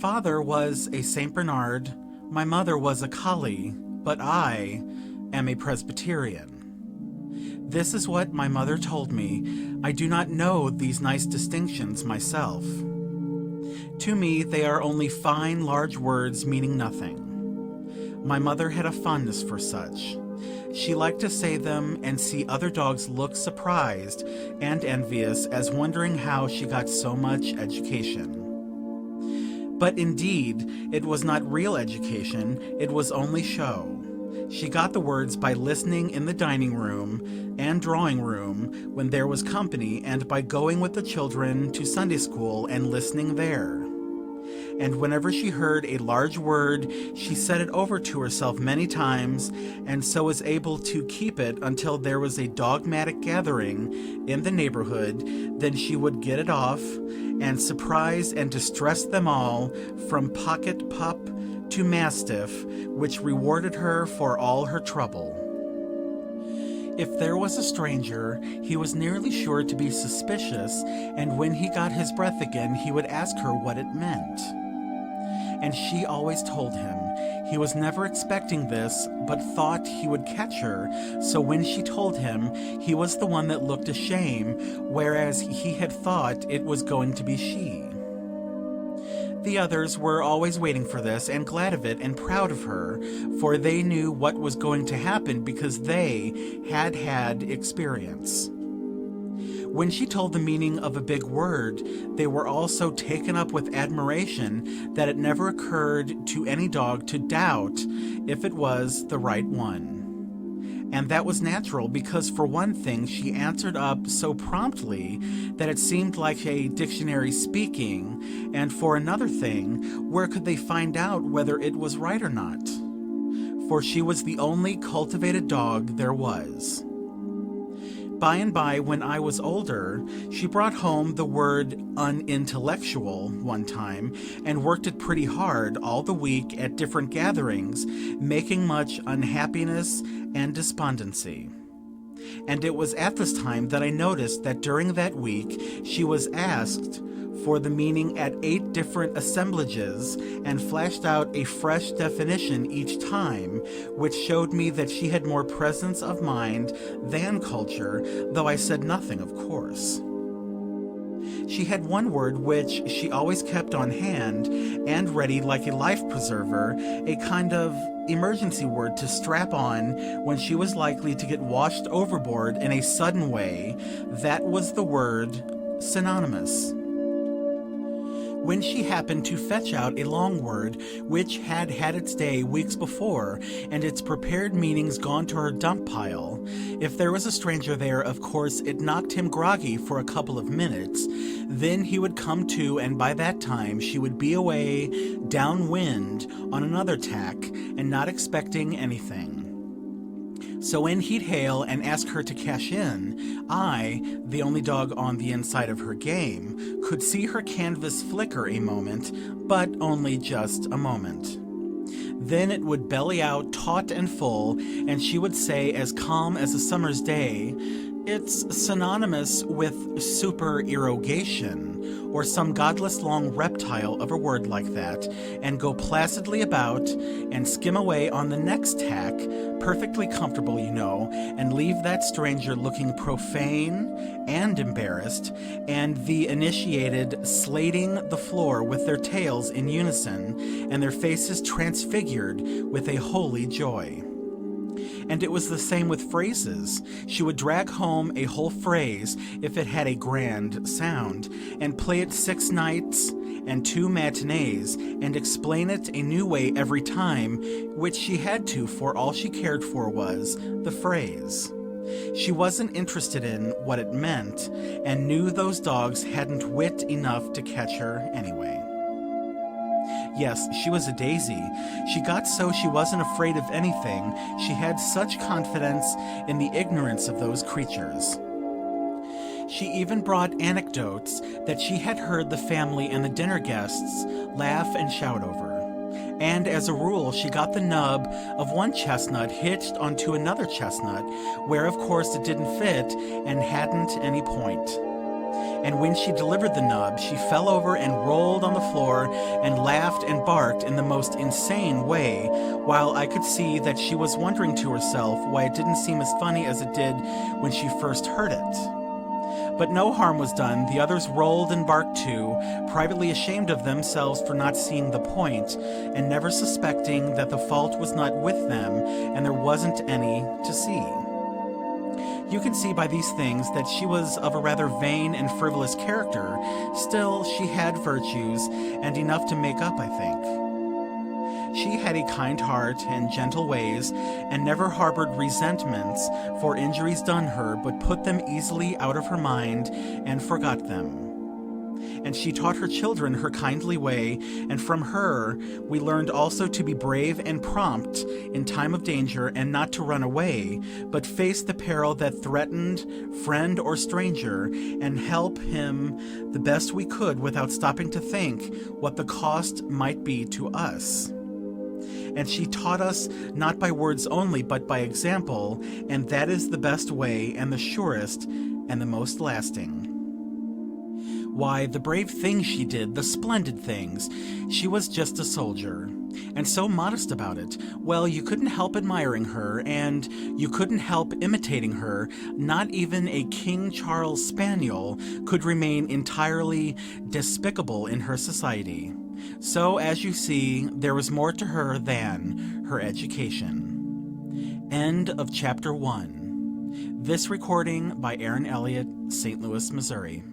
father was a St. Bernard, my mother was a collie, but I am a Presbyterian. This is what my mother told me. I do not know these nice distinctions myself. To me, they are only fine, large words meaning nothing. My mother had a fondness for such. She liked to say them and see other dogs look surprised and envious, as wondering how she got so much education. But indeed, it was not real education, it was only show. She got the words by listening in the dining room and drawing room when there was company, and by going with the children to Sunday school and listening there. And whenever she heard a large word, she said it over to herself many times, and so was able to keep it until there was a dogmatic gathering in the neighborhood. Then she would get it off, and surprise and distress them all, from pocket pup to mastiff, which rewarded her for all her trouble. If there was a stranger, he was nearly sure to be suspicious, and when he got his breath again, he would ask her what it meant. And she always told him he was never expecting this, but thought he would catch her, so when she told him, he was the one that looked ashamed, whereas he had thought it was going to be she. The others were always waiting for this, and glad of it, and proud of her, for they knew what was going to happen because they had had experience. When she told the meaning of a big word, they were all so taken up with admiration that it never occurred to any dog to doubt if it was the right one. And that was natural, because for one thing she answered up so promptly that it seemed like a dictionary speaking, and for another thing, where could they find out whether it was right or not? For she was the only cultivated dog there was. By and by, when I was older, she brought home the word unintellectual one time, and worked it pretty hard all the week at different gatherings, making much unhappiness and despondency. And it was at this time that I noticed that during that week she was asked for the meaning at 8 different assemblages, and flashed out a fresh definition each time, which showed me that she had more presence of mind than culture, though I said nothing, of course. She had one word which she always kept on hand and ready like a life preserver, a kind of emergency word to strap on when she was likely to get washed overboard in a sudden way. That was the word synonymous. When she happened to fetch out a long word which had had its day weeks before, and its prepared meanings gone to her dump pile, if there was a stranger there, of course it knocked him groggy for a couple of minutes. Then he would come to, and by that time she would be away downwind on another tack, and not expecting anything. So when he'd hail and ask her to cash in, I, the only dog on the inside of her game, could see her canvas flicker a moment, but only just a moment. Then it would belly out taut and full, and she would say, as calm as a summer's day, "It's synonymous with supererogation," or some godless long reptile of a word like that, and go placidly about and skim away on the next tack, perfectly comfortable, you know, and leave that stranger looking profane and embarrassed, and the initiated slating the floor with their tails in unison, and their faces transfigured with a holy joy. And it was the same with phrases. She would drag home a whole phrase, if it had a grand sound, and play it 6 nights and 2 matinees, and explain it a new way every time, which she had to, for all she cared for was the phrase. She wasn't interested in what it meant, and knew those dogs hadn't wit enough to catch her anyway. Yes, she was a daisy. She got so she wasn't afraid of anything. She had such confidence in the ignorance of those creatures. She even brought anecdotes that she had heard the family and the dinner guests laugh and shout over. And as a rule, she got the nub of one chestnut hitched onto another chestnut, where of course it didn't fit and hadn't any point. And when she delivered the nub, she fell over and rolled on the floor and laughed and barked in the most insane way, while I could see that she was wondering to herself why it didn't seem as funny as it did when she first heard it. But no harm was done. The others rolled and barked too, privately ashamed of themselves for not seeing the point, and never suspecting that the fault was not with them, and there wasn't any to see. You can see by these things that she was of a rather vain and frivolous character. Still, she had virtues, and enough to make up, I think. She had a kind heart and gentle ways, and never harbored resentments for injuries done her, but put them easily out of her mind and forgot them. And she taught her children her kindly way, and from her we learned also to be brave and prompt in time of danger, and not to run away, but face the peril that threatened, friend or stranger, and help him the best we could without stopping to think what the cost might be to us. And she taught us not by words only, but by example, and that is the best way, and the surest, and the most lasting. Why, the brave things she did, the splendid things. She was just a soldier, and so modest about it. Well, you couldn't help admiring her, and you couldn't help imitating her. Not even a King Charles spaniel could remain entirely despicable in her society. So, as you see, there was more to her than her education. End of chapter 1. This recording by Aaron Elliott, St. Louis, Missouri.